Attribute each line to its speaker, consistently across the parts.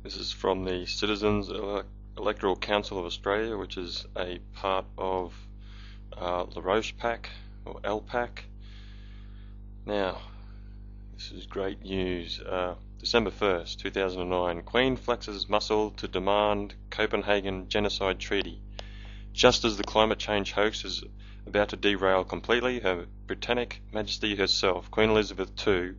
Speaker 1: This is from the Citizens Electoral Council of Australia, which is a part of La Roche Pack or LPAC. Now, this is great news. December 1st, 2009, Queen flexes muscle to demand Copenhagen genocide treaty. Just as the climate change hoax is about to derail completely, Her Britannic Majesty herself, Queen Elizabeth II,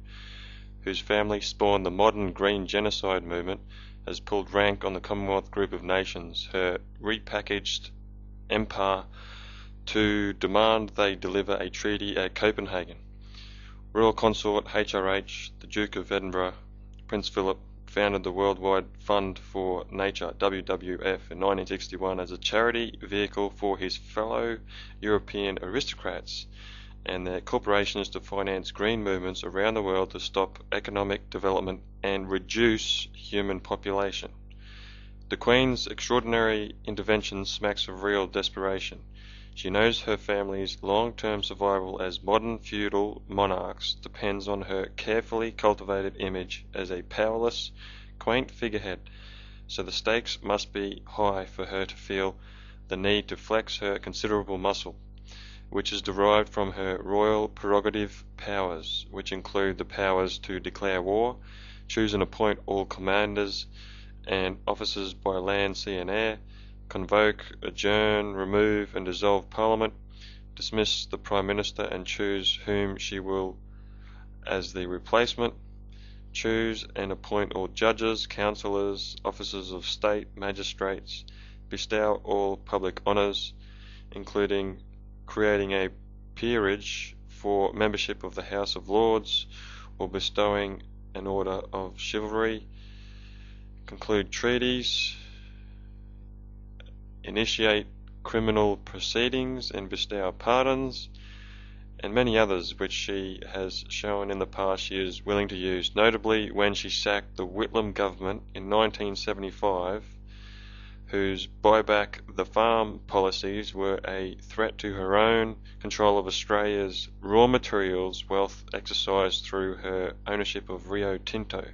Speaker 1: whose family spawned the modern green genocide movement, has pulled rank on the Commonwealth group of nations, her repackaged Empah, to demand they deliver a treaty at Copenhagen. Royal Consort HRH, the Duke of Edinburgh, Prince Philip, founded the Worldwide Fund for Nature, WWF, in 1961 as a charity vehicle for his fellow European aristocrats and their corporations to finance green movements around the world to stop economic development and reduce human population. The Queen's extraordinary intervention smacks of real desperation. She knows her family's long-term survival as modern feudal monarchs depends on her carefully cultivated image as a powerless, quaint figurehead, so the stakes must be high for her to feel the need to flex her considerable muscle, which is derived from her royal prerogative powers, which include the powers to declare war, choose and appoint all commanders and officers by land, sea and air, convoke, adjourn, remove and dissolve Parliament, dismiss the Prime Minister and choose whom she will as the replacement, choose and appoint all judges, councillors, officers of state, magistrates, bestow all public honours, including creating a peerage for membership of the House of Lords or bestowing an order of chivalry, conclude treaties, initiate criminal proceedings and bestow pardons, and many others which she has shown in the past she is willing to use, notably when she sacked the Whitlam government in 1975, whose buyback the farm policies were a threat to her own control of Australia's raw materials wealth exercised through her ownership of Rio Tinto.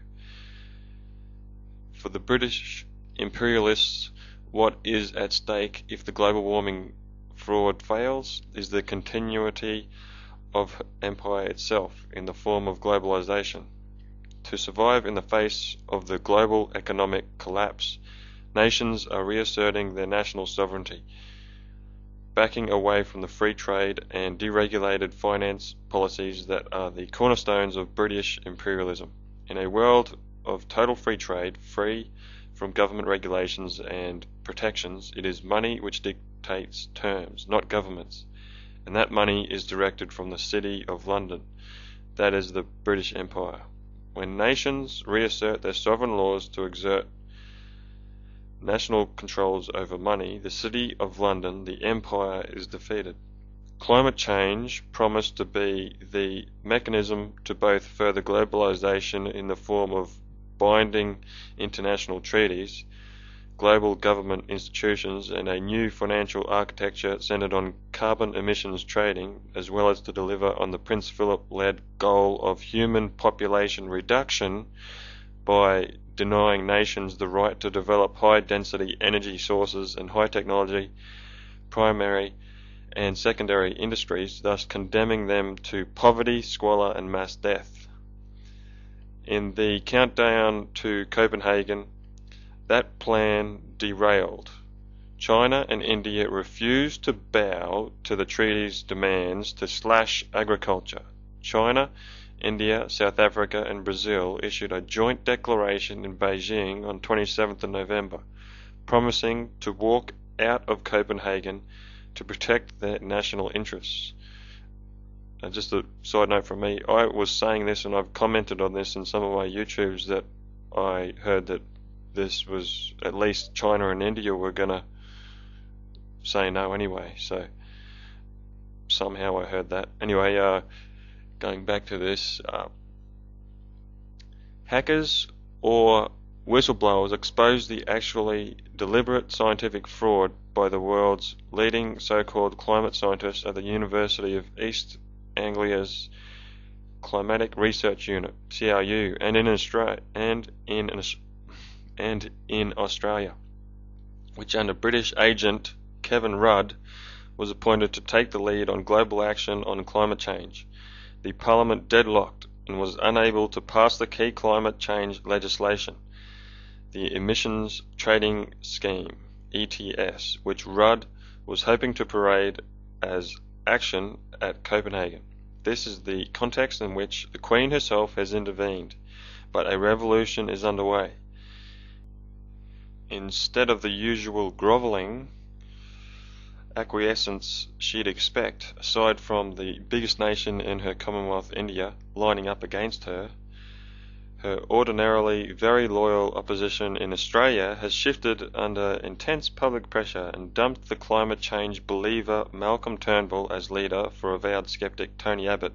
Speaker 1: For the British imperialists, what is at stake if the global warming fraud fails is the continuity of empire itself in the form of globalization. To survive in the face of the global economic collapse, nations are reasserting their national sovereignty, backing away from the free trade and deregulated finance policies that are the cornerstones of British imperialism. In a world of total free trade, free from government regulations and protections, it is money which dictates terms, not governments, and that money is directed from the City of London, that is the British Empire. When nations reassert their sovereign laws to exert national controls over money, the City of London, the Empire, is defeated. Climate change promised to be the mechanism to both further globalization in the form of binding international treaties, global government institutions, and a new financial architecture centered on carbon emissions trading, as well as to deliver on the Prince Philip-led goal of human population reduction by denying nations the right to develop high-density energy sources and high-technology primary and secondary industries, thus condemning them to poverty, squalor, and mass death. In the countdown to Copenhagen, that plan derailed. China and India refused to bow to the treaty's demands to slash agriculture. China, India, South Africa and Brazil issued a joint declaration in Beijing on 27th of November, promising to walk out of Copenhagen to protect their national interests. And just a side note from me, I was saying this and I've commented on this in some of my YouTubes that I heard that this was at least China and India were going to say no anyway, so somehow I heard that. Anyway, going back to this, hackers or whistleblowers exposed the actually deliberate scientific fraud by the world's leading so-called climate scientists at the University of East Anglia's Climatic Research Unit, CRU, and in Australia, and in Australia, which under British agent Kevin Rudd was appointed to take the lead on global action on climate change. The Parliament deadlocked and was unable to pass the key climate change legislation, the Emissions Trading Scheme, ETS, which Rudd was hoping to parade as action at Copenhagen. This is the context in which the Queen herself has intervened, but a revolution is underway. Instead of the usual grovelling acquiescence she'd expect, aside from the biggest nation in her Commonwealth, India, lining up against her, her ordinarily very loyal opposition in Australia has shifted under intense public pressure and dumped the climate change believer Malcolm Turnbull as leader for avowed skeptic Tony Abbott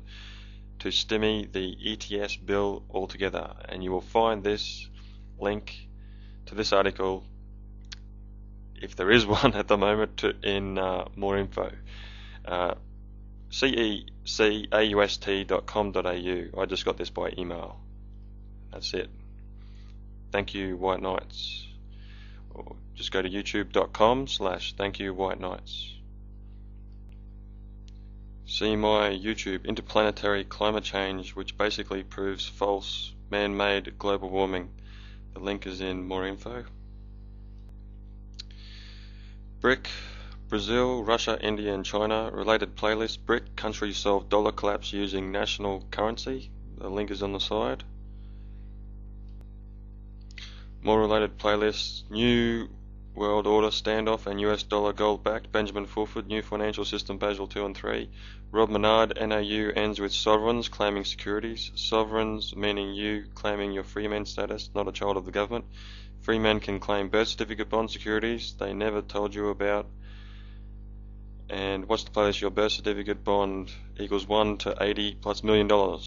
Speaker 1: to stymie the ETS bill altogether. And you will find this link to this article, if there is one at the moment, in more info. cecaust.com.au. I just got this by email. That's it. Thank you, White Knights. Or just go to youtube.com/thankyouwhite-knights. See my YouTube, InterPlanetary Climate Change, which basically proves false man-made global warming. The link is in more info. BRIC, Brazil, Russia, India and China. Related playlist, BRIC Countries solve dollar collapse using national currency. The link is on the side. More related playlists, New World Order Stand-off and US dollar gold backed, Benjamin Fulford, New Financial System, Basel 2 and 3. Rob Menard, NAU ends with sovereigns claiming securities. Sovereigns meaning you claiming your freeman status, not a child of the government. Freemen can claim birth certificate bond securities they never told you about. And what's the playlist? Your birth certificate bond equals 1 to 80 plus $1 million.